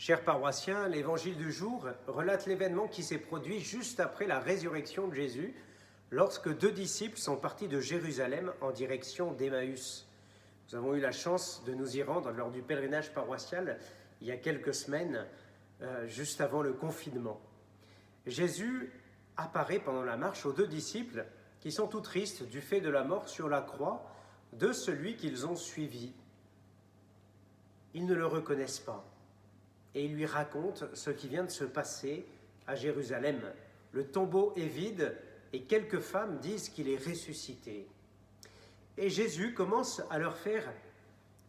Chers paroissiens, l'évangile du jour relate l'événement qui s'est produit juste après la résurrection de Jésus, lorsque deux disciples sont partis de Jérusalem en direction d'Emmaüs. Nous avons eu la chance de nous y rendre lors du pèlerinage paroissial il y a quelques semaines, juste avant le confinement. Jésus apparaît pendant la marche aux deux disciples qui sont tout tristes du fait de la mort sur la croix de celui qu'ils ont suivi. Ils ne le reconnaissent pas et il lui raconte ce qui vient de se passer à Jérusalem. Le tombeau est vide et quelques femmes disent qu'il est ressuscité. Et Jésus commence à leur faire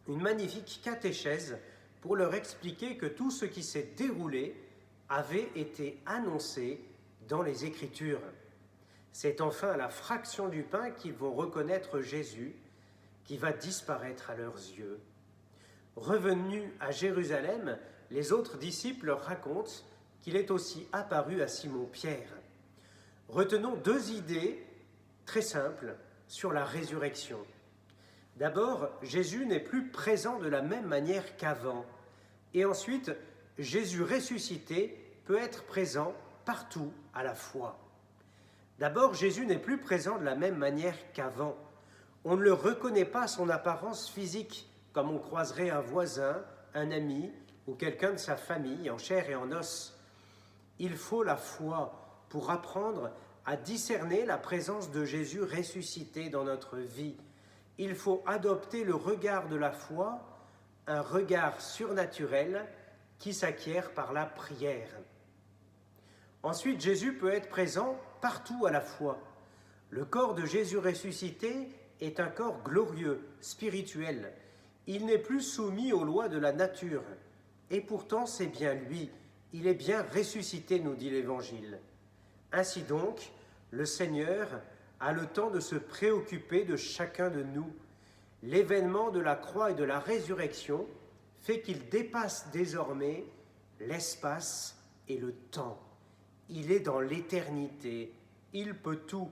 une magnifique catéchèse pour leur expliquer que tout ce qui s'est déroulé avait été annoncé dans les Écritures. C'est enfin à la fraction du pain qu'ils vont reconnaître Jésus qui va disparaître à leurs yeux. Revenus à Jérusalem, les autres disciples leur racontent qu'il est aussi apparu à Simon-Pierre. Retenons deux idées très simples sur la résurrection. D'abord, Jésus n'est plus présent de la même manière qu'avant. Et ensuite, Jésus ressuscité peut être présent partout à la fois. D'abord, Jésus n'est plus présent de la même manière qu'avant. On ne le reconnaît pas à son apparence physique, comme on croiserait un voisin, un ami ou quelqu'un de sa famille en chair et en os. Il faut la foi pour apprendre à discerner la présence de Jésus ressuscité dans notre vie. Il faut adopter le regard de la foi, un regard surnaturel qui s'acquiert par la prière. Ensuite, Jésus peut être présent partout à la fois. Le corps de Jésus ressuscité est un corps glorieux, spirituel. Il n'est plus soumis aux lois de la nature. Et pourtant, c'est bien lui. Il est bien ressuscité, nous dit l'Évangile. Ainsi donc, le Seigneur a le temps de se préoccuper de chacun de nous. L'événement de la croix et de la résurrection fait qu'il dépasse désormais l'espace et le temps. Il est dans l'éternité, il peut tout,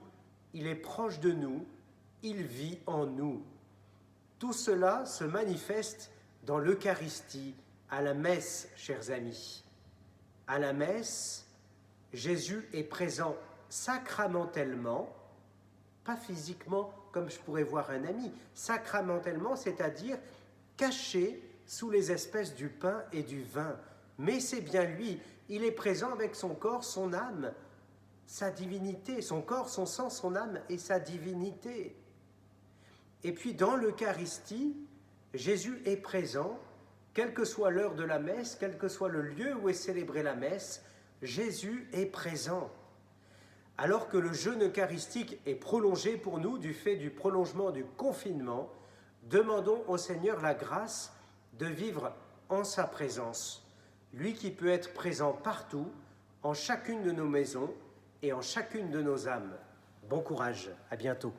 il est proche de nous, il vit en nous. Tout cela se manifeste dans l'Eucharistie, à la messe, chers amis. À la messe, Jésus est présent sacramentellement, pas physiquement comme je pourrais voir un ami, sacramentellement, c'est-à-dire caché sous les espèces du pain et du vin. Mais c'est bien lui, il est présent avec son corps, son âme, sa divinité, son corps, son sang, son âme et sa divinité. Et puis dans l'Eucharistie, Jésus est présent, quelle que soit l'heure de la messe, quel que soit le lieu où est célébrée la messe, Jésus est présent. Alors que le jeûne eucharistique est prolongé pour nous du fait du prolongement du confinement, demandons au Seigneur la grâce de vivre en sa présence, lui qui peut être présent partout, en chacune de nos maisons et en chacune de nos âmes. Bon courage, à bientôt.